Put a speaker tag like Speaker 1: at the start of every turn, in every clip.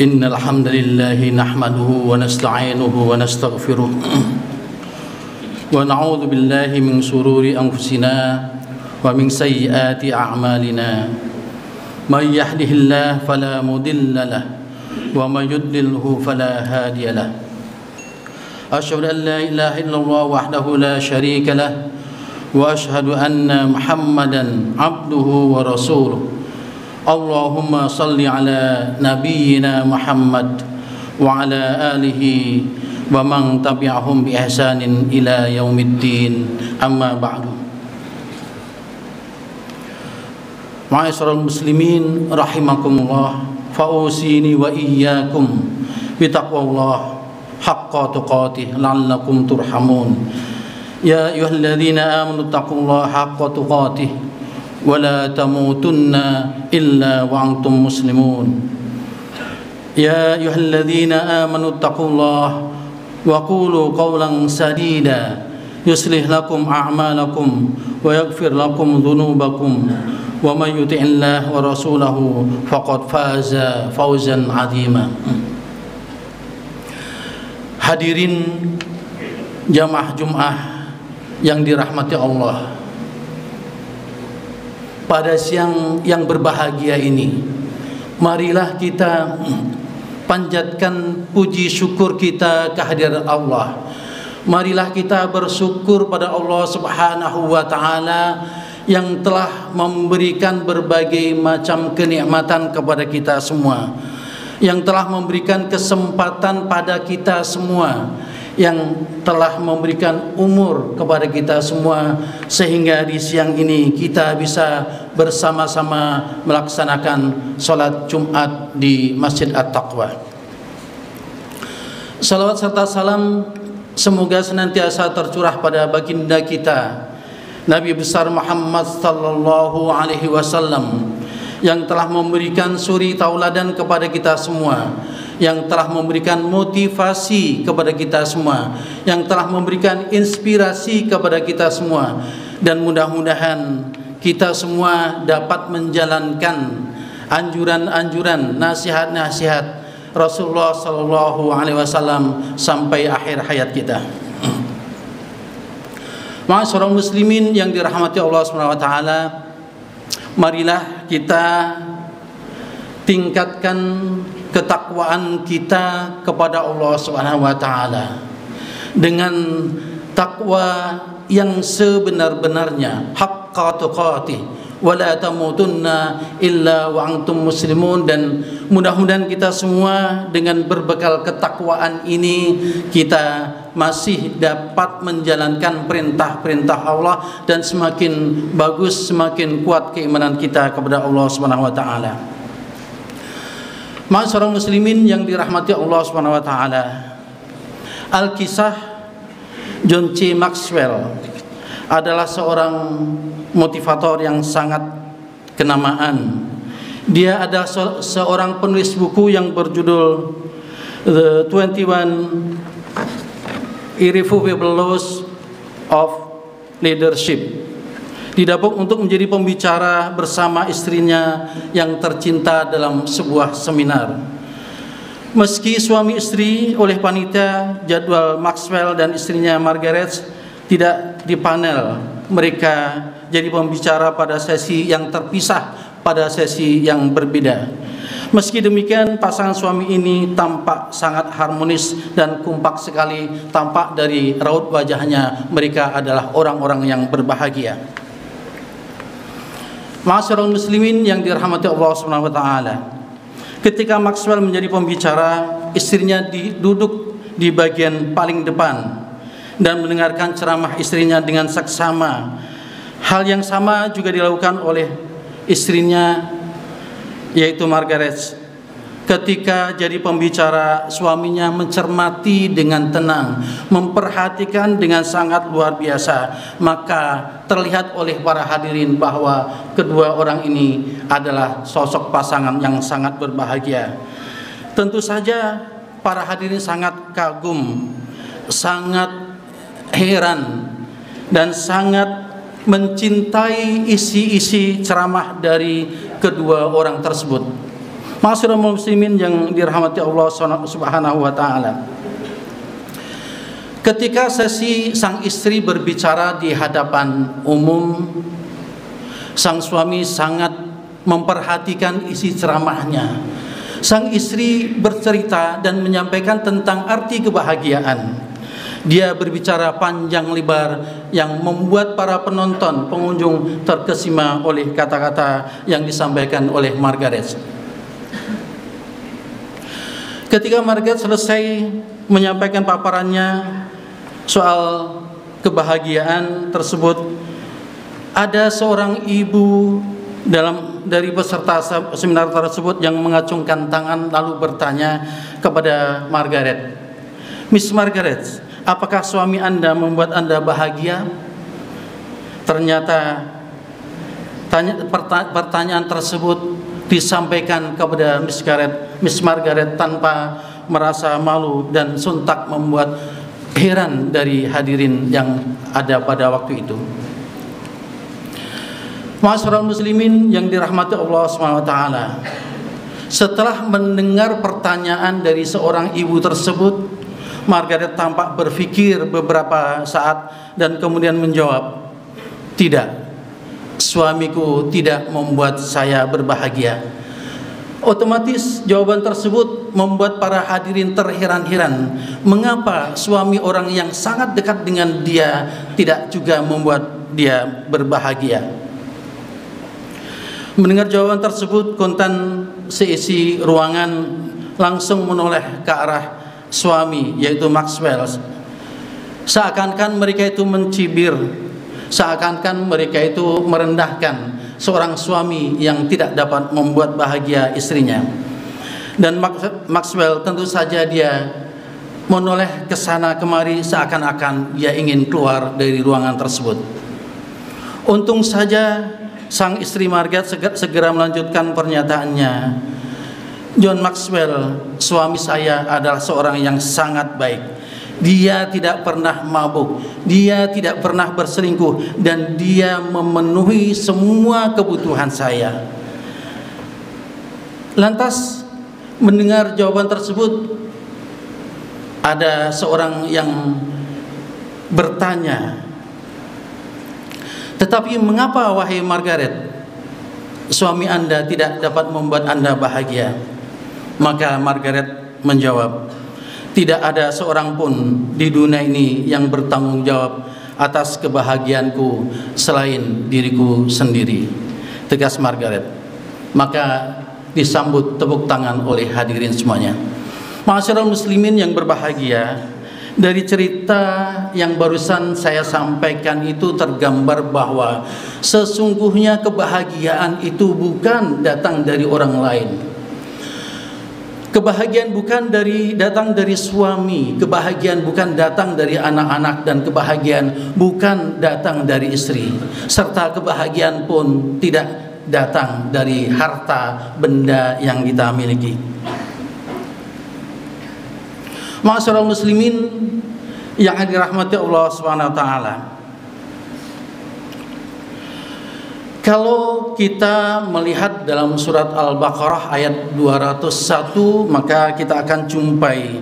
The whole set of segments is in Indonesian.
Speaker 1: إن الحمد لله نحمده ونستعينه ونستغفره ونعوذ بالله من شرور أنفسنا ومن سيئات أعمالنا من يهده الله فلا مضل له ومن يضلله فلا هادي له أشهد أن لا إله إلا الله وحده لا شريك له وأشهد أن محمدا عبده ورسوله اللهم صل على نبينا محمد وعلى آله ومن تبعهم بإحسان إلى يوم الدين أما بعد معاشر المسلمين رحمكم الله فأوصيني وإياكم بتقوى الله حق تقاته لعلكم ترحمون يا أيها الذين آمنوا اتقوا الله حق تقاته ولا تموتن إلا وأنتم مسلمون يا أيها الذين آمنوا اتقوا الله وقولوا قولا سديدا يصلح لكم أعمالكم ويغفر لكم ذنوبكم ومن يطع الله ورسوله فقد فاز فوزا عظيما. Hadirin jamaah Jumat yang dirahmati Allah, pada siang yang berbahagia ini, marilah kita panjatkan puji syukur kita kehadiran Allah. Marilah kita bersyukur pada Allah Subhanahu wa taala yang telah memberikan berbagai macam kenikmatan kepada kita semua, yang telah memberikan kesempatan pada kita semua, yang telah memberikan umur kepada kita semua, sehingga di siang ini kita bisa bersama-sama melaksanakan sholat Jumat di Masjid At-Taqwa. Salawat serta salam semoga senantiasa tercurah pada baginda kita Nabi besar Muhammad sallallahu alaihi wasallam, yang telah memberikan suri tauladan kepada kita semua, yang telah memberikan motivasi kepada kita semua, yang telah memberikan inspirasi kepada kita semua, dan mudah-mudahan kita semua dapat menjalankan anjuran-anjuran, nasihat-nasihat Rasulullah sallallahu alaihi wasallam sampai akhir hayat kita. Ma'asyiral muslimin yang dirahmati Allah Subhanahu wa taala, marilah kita tingkatkan ketakwaan kita kepada Allah Subhanahu wa taala dengan takwa yang sebenar-benarnya, haqqa tuqatih wa la tamutunna illa wa antum muslimun. Dan mudah-mudahan kita semua dengan berbekal ketakwaan ini kita masih dapat menjalankan perintah-perintah Allah, dan semakin bagus, semakin kuat keimanan kita kepada Allah Subhanahu wa taala. Ma'asyiral muslimin yang dirahmati Allah Subhanahu wa taala, Al-Kisah John C. Maxwell adalah seorang motivator yang sangat kenamaan. Dia adalah seorang penulis buku yang berjudul The 21 Irrefutable Laws of Leadership. Didapuk untuk menjadi pembicara bersama istrinya yang tercinta dalam sebuah seminar. Meski suami istri, oleh panitia jadwal Maxwell dan istrinya Margaret tidak di panel, mereka jadi pembicara pada sesi yang terpisah, pada sesi yang berbeda. Meski demikian, pasangan suami ini tampak sangat harmonis dan kompak sekali. Tampak dari raut wajahnya mereka adalah orang-orang yang berbahagia. Ma'asyiral muslimin yang dirahmati Allah Subhanahu wa taala, ketika Maxwell menjadi pembicara, istrinya duduk di bagian paling depan dan mendengarkan ceramah istrinya dengan saksama. Hal yang sama juga dilakukan oleh istrinya, yaitu Margaret. Ketika jadi pembicara, suaminya mencermati dengan tenang, memperhatikan dengan sangat luar biasa. Maka terlihat oleh para hadirin bahwa kedua orang ini adalah sosok pasangan yang sangat berbahagia. Tentu saja para hadirin sangat kagum, sangat heran, dan sangat mencintai isi-isi ceramah dari kedua orang tersebut. Ma'asyiral muslimin yang dirahmati Allah Subhanahu wa taala. Ketika sesi sang istri berbicara di hadapan umum, sang suami sangat memperhatikan isi ceramahnya. Sang istri bercerita dan menyampaikan tentang arti kebahagiaan. Dia berbicara panjang lebar yang membuat para penonton, pengunjung terkesima oleh kata-kata yang disampaikan oleh Margaret. Ketika Margaret selesai menyampaikan paparannya soal kebahagiaan tersebut, ada seorang ibu dari peserta seminar tersebut yang mengacungkan tangan lalu bertanya kepada Margaret, "Miss Margaret, apakah suami Anda membuat Anda bahagia?" Ternyata pertanyaan tersebut disampaikan kepada Miss Margaret tanpa merasa malu dan sontak membuat heran dari hadirin yang ada pada waktu itu. Ma'asyiral muslimin yang dirahmati Allah SWT, setelah mendengar pertanyaan dari seorang ibu tersebut, Margaret tampak berpikir beberapa saat dan kemudian menjawab, "Tidak, suamiku tidak membuat saya berbahagia." Otomatis jawaban tersebut membuat para hadirin terheran-heran, mengapa suami orang yang sangat dekat dengan dia tidak juga membuat dia berbahagia. Mendengar jawaban tersebut, kontan seisi ruangan langsung menoleh ke arah suami, yaitu Maxwell. Seakan-akan mereka itu mencibir, seakan-akan mereka itu merendahkan seorang suami yang tidak dapat membuat bahagia istrinya. Dan Maxwell tentu saja dia menoleh ke sana kemari seakan-akan dia ingin keluar dari ruangan tersebut. Untung saja sang istri Margaret segera melanjutkan pernyataannya, "John Maxwell, suami saya adalah seorang yang sangat baik. Dia tidak pernah mabuk, dia tidak pernah berselingkuh, dan dia memenuhi semua kebutuhan saya." Lantas mendengar jawaban tersebut, ada seorang yang bertanya, "Tetapi mengapa wahai Margaret, suami Anda tidak dapat membuat Anda bahagia?" Maka Margaret menjawab, "Tidak ada seorang pun di dunia ini yang bertanggung jawab atas kebahagiaanku selain diriku sendiri," tegas Margaret. Maka disambut tepuk tangan oleh hadirin semuanya. Ma'asyiral muslimin yang berbahagia, dari cerita yang barusan saya sampaikan itu tergambar bahwa sesungguhnya kebahagiaan itu bukan datang dari orang lain. Kebahagiaan bukan datang dari suami, kebahagiaan bukan datang dari anak-anak, dan kebahagiaan bukan datang dari istri, serta kebahagiaan pun tidak datang dari harta benda yang kita miliki. Ma'asyiral muslimin yang dirahmati Allah Subhanahu wa taala, kalau kita melihat dalam surat Al-Baqarah ayat 201, maka kita akan jumpai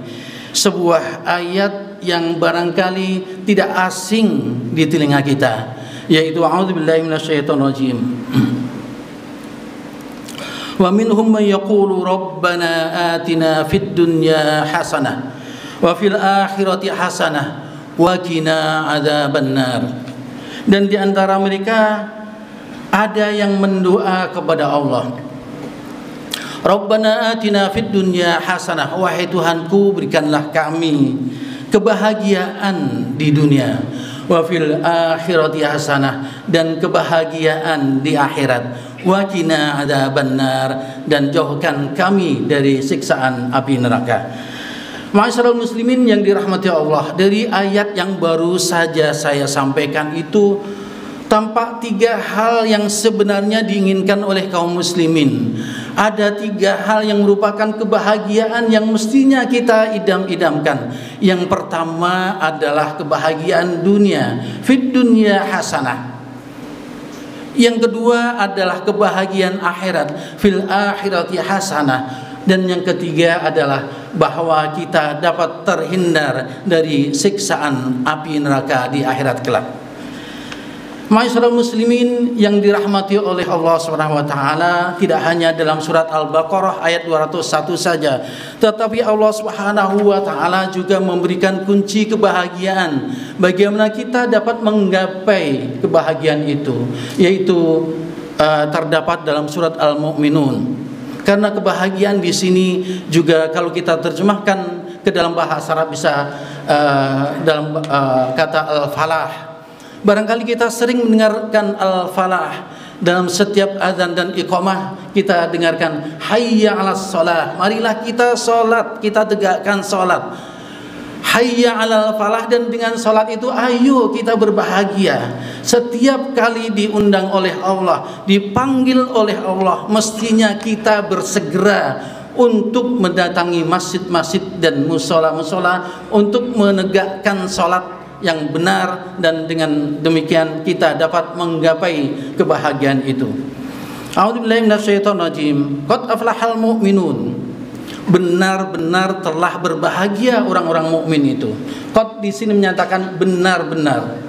Speaker 1: sebuah ayat yang barangkali tidak asing di telinga kita, yaitu a'udzubillahi minasyaitonirrajim. Wa minhum man yaqulu rabbana atina fid dunya hasanah wa fil akhirati hasanah wa qina adzabannar. Dan di antara mereka ada yang mendoa kepada Allah, Rabbana atina fid dunya hasanah, wahai Tuhanku berikanlah kami kebahagiaan di dunia, wa fil akhirati hasanah, dan kebahagiaan di akhirat, wa qina adzabannar, dan jauhkan kami dari siksaan api neraka. Ma'asyiral muslimin yang dirahmati Allah, dari ayat yang baru saja saya sampaikan itu tampak tiga hal yang sebenarnya diinginkan oleh kaum muslimin. Ada tiga hal yang merupakan kebahagiaan yang mestinya kita idam-idamkan. Yang pertama adalah kebahagiaan dunia, fid dunya hasanah. Yang kedua adalah kebahagiaan akhirat, fil akhirati hasanah. Dan yang ketiga adalah bahwa kita dapat terhindar dari siksaan api neraka di akhirat kelak. Ma'asyiral muslimin yang dirahmati oleh Allah Subhanahu wa taala, tidak hanya dalam surat Al-Baqarah ayat 201 saja, tetapi Allah Subhanahu wa taala juga memberikan kunci kebahagiaan bagaimana kita dapat menggapai kebahagiaan itu, yaitu terdapat dalam surat Al-Mu'minun. Karena kebahagiaan di sini juga kalau kita terjemahkan ke dalam bahasa Arab bisa dalam kata al-falah. Barangkali kita sering mendengarkan al-falah dalam setiap azan dan iqamah, kita dengarkan hayya 'alas shalah, marilah kita salat, kita tegakkan salat. Hayya 'alal falah, dan dengan salat itu ayo kita berbahagia. Setiap kali diundang oleh Allah, dipanggil oleh Allah, mestinya kita bersegera untuk mendatangi masjid-masjid dan musola-musola untuk menegakkan salat yang benar, dan dengan demikian kita dapat menggapai kebahagiaan itu. A'udzubillahi minasyaitonirrajim. Qad aflahal mu'minun. Benar-benar telah berbahagia orang-orang mukmin itu. Qad di sini menyatakan benar-benar.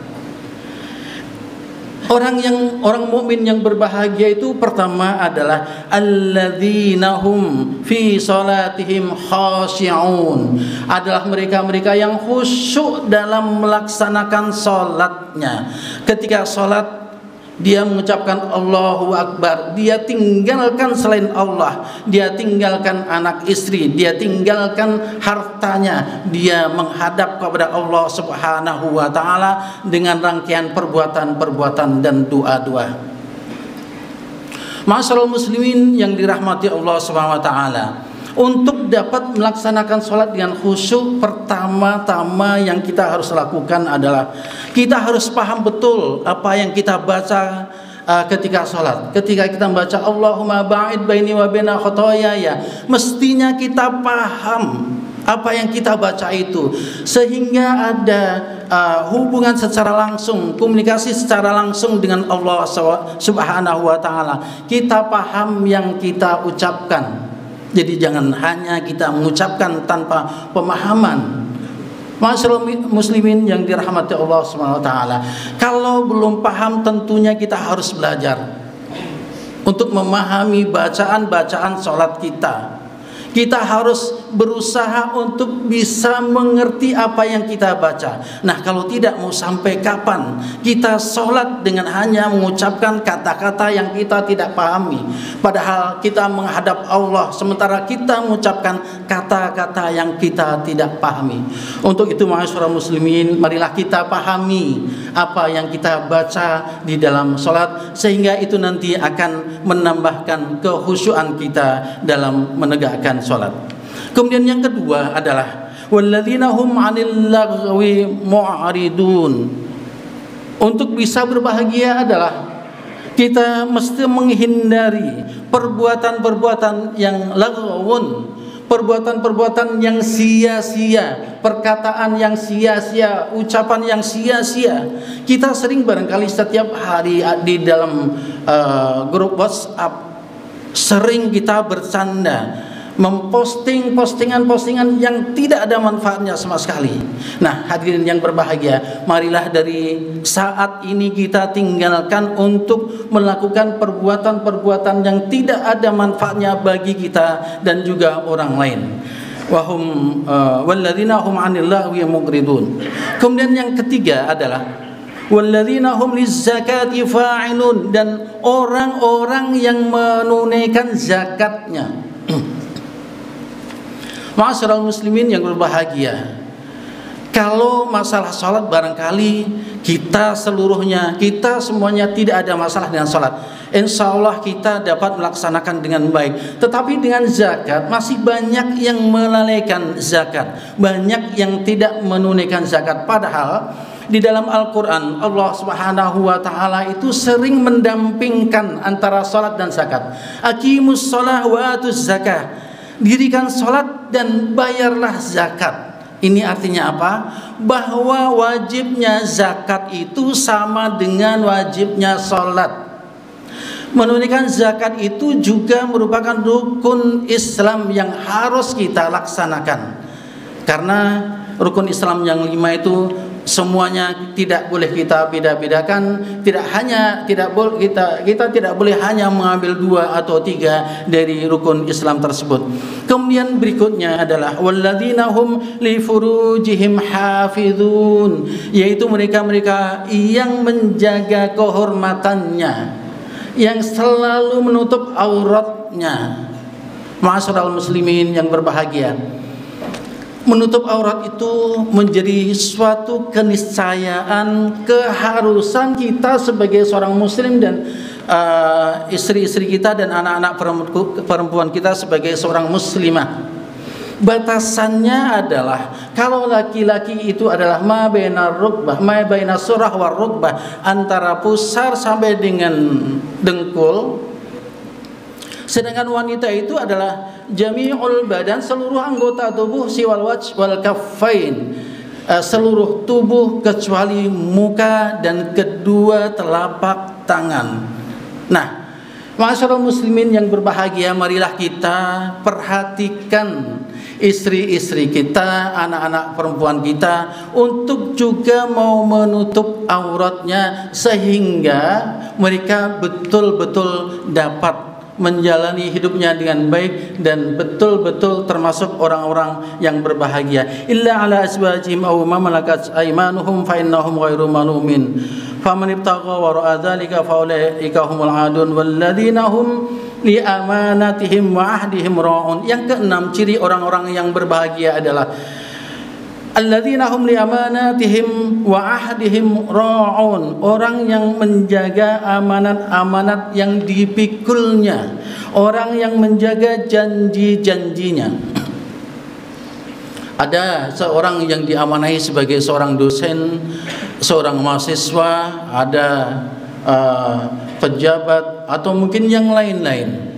Speaker 1: Orang mukmin yang berbahagia itu pertama adalah alladzina hum fi salatihim khashi'un, adalah mereka-mereka yang khusyuk dalam melaksanakan salatnya. Ketika salat dia mengucapkan Allahu Akbar, dia tinggalkan selain Allah, dia tinggalkan anak istri, dia tinggalkan hartanya, dia menghadap kepada Allah Subhanahu wa taala dengan rangkaian perbuatan-perbuatan dan doa-doa. Ma'asyiral muslimin yang dirahmati Allah Subhanahu wa taala, untuk dapat melaksanakan sholat dengan khusyuk, pertama-tama yang kita harus lakukan adalah kita harus paham betul apa yang kita baca ketika sholat. Ketika kita membaca Allahumma ba'id baini wa baina khotoyaya, mestinya kita paham apa yang kita baca itu, sehingga ada hubungan secara langsung, komunikasi secara langsung dengan Allah Subhanahu wa taala. Kita paham yang kita ucapkan. Jadi jangan hanya kita mengucapkan tanpa pemahaman. Ma'asyiral muslimin yang dirahmati Allah Subhanahu wa taala, kalau belum paham tentunya kita harus belajar untuk memahami bacaan-bacaan salat kita. Kita harus berusaha untuk bisa mengerti apa yang kita baca. Nah, kalau tidak, mau sampai kapan kita sholat dengan hanya mengucapkan kata-kata yang kita tidak pahami, padahal kita menghadap Allah sementara kita mengucapkan kata-kata yang kita tidak pahami. Untuk itu, ma'asyiral muslimin, marilah kita pahami apa yang kita baca di dalam sholat, sehingga itu nanti akan menambahkan kekhusyuan kita dalam menegakkan sholat. Kemudian yang kedua adalah walladzina hum 'anil lagwi mu'ridun. Untuk bisa berbahagia adalah kita mesti menghindari perbuatan-perbuatan yang lagwun, perbuatan-perbuatan yang sia-sia, perkataan yang sia-sia, ucapan yang sia-sia. Kita sering barangkali setiap hari di dalam grup WhatsApp sering kita bercanda, memposting postingan-postingan yang tidak ada manfaatnya sama sekali. Nah, hadirin yang berbahagia, marilah dari saat ini kita tinggalkan untuk melakukan perbuatan-perbuatan yang tidak ada manfaatnya bagi kita dan juga orang lain. Wahum walladzina hum 'anil lagwi mu'ridun. Kemudian yang ketiga adalah walladzina hum lizzakati fa'ilun, dan orang-orang yang menunaikan zakatnya. Ma'asyiral muslimin yang berbahagia, kalau masalah sholat barangkali kita seluruhnya, kita semuanya tidak ada masalah dengan sholat. Insya Allah kita dapat melaksanakan dengan baik. Tetapi dengan zakat masih banyak yang melalaikan zakat, banyak yang tidak menunaikan zakat. Padahal di dalam Al-Quran Allah Subhanahu wa ta'ala itu sering mendampingkan antara sholat dan zakat. Aqimus sholah wa atuz zakah, dirikan sholat dan bayarlah zakat. Ini artinya apa? Bahwa wajibnya zakat itu sama dengan wajibnya sholat. Menunaikan zakat itu juga merupakan rukun Islam yang harus kita laksanakan. Karena rukun Islam yang 5 itu semuanya tidak boleh kita beda-bedakan. Kita tidak boleh hanya mengambil 2 atau 3 dari rukun Islam tersebut. Kemudian berikutnya adalah walladzina hum li furujihim hafizun, yaitu mereka-mereka yang menjaga kehormatannya, yang selalu menutup auratnya. Ma'asyiral muslimin yang berbahagia, menutup aurat itu menjadi suatu keniscayaan, keharusan kita sebagai seorang muslim dan istri-istri kita dan anak-anak perempuan kita sebagai seorang muslimah. Batasannya adalah kalau laki-laki itu adalah ma baina surah war rukbah, antara pusar sampai dengan dengkul. Sedangkan wanita itu adalah jami'ul badan, seluruh anggota tubuh, siwal wajh wal kaffain, seluruh tubuh kecuali muka dan kedua telapak tangan. Nah, ma'asyiral muslimin yang berbahagia, marilah kita perhatikan istri-istri kita, anak-anak perempuan kita untuk juga mau menutup auratnya sehingga mereka betul-betul dapat menjalani hidupnya dengan baik dan betul-betul termasuk orang-orang yang berbahagia. Illa ala azwajihim aw ma malakat aymanuhum fa innahum ghairu malumin. Faman ibtagha wara'a dzalika fa ulaika humul adun walladzina hum li amanatihim wa ahdihim ra'un. Yang keenam, ciri orang-orang yang berbahagia adalah alladzina hum li amanatihim wa ahdihim ra'un, orang yang menjaga amanat-amanat yang dipikulnya, orang yang menjaga janji-janjinya. Ada seorang yang diamanahi sebagai seorang dosen, seorang mahasiswa, ada pejabat atau mungkin yang lain-lain.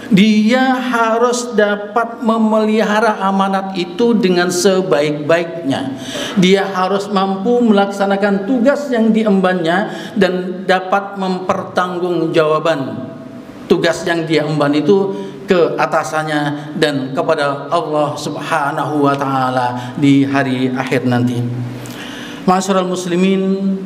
Speaker 1: Dia harus dapat memelihara amanat itu dengan sebaik-baiknya. Dia harus mampu melaksanakan tugas yang diembannya dan dapat mempertanggungjawabkan tugas yang dia emban itu ke atasannya dan kepada Allah Subhanahu wa taala di hari akhir nanti. Ma'asyiral muslimin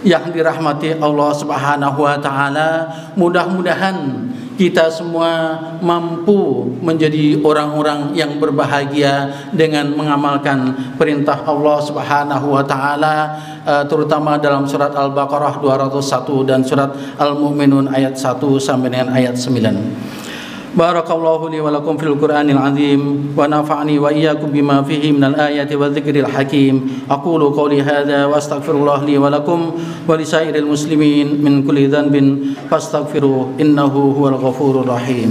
Speaker 1: yang dirahmati Allah Subhanahu wa taala, mudah-mudahan kita semua mampu menjadi orang-orang yang berbahagia dengan mengamalkan perintah Allah Subhanahu wa taala, terutama dalam surat Al-Baqarah 201 dan surat Al-Mu'minun ayat 1 sampai dengan ayat 9. Barakallahu li wa lakum fil Qur'anil azim wa nafa'ani wa iyyakum bima fihi minal ayati wa dzikril hakim. Aqulu qawli hadza wa astaghfirullah li wa lakum wa lisairil muslimin min kulli dhanbin fastaghfiruhu innahu huwal ghafurur rahim.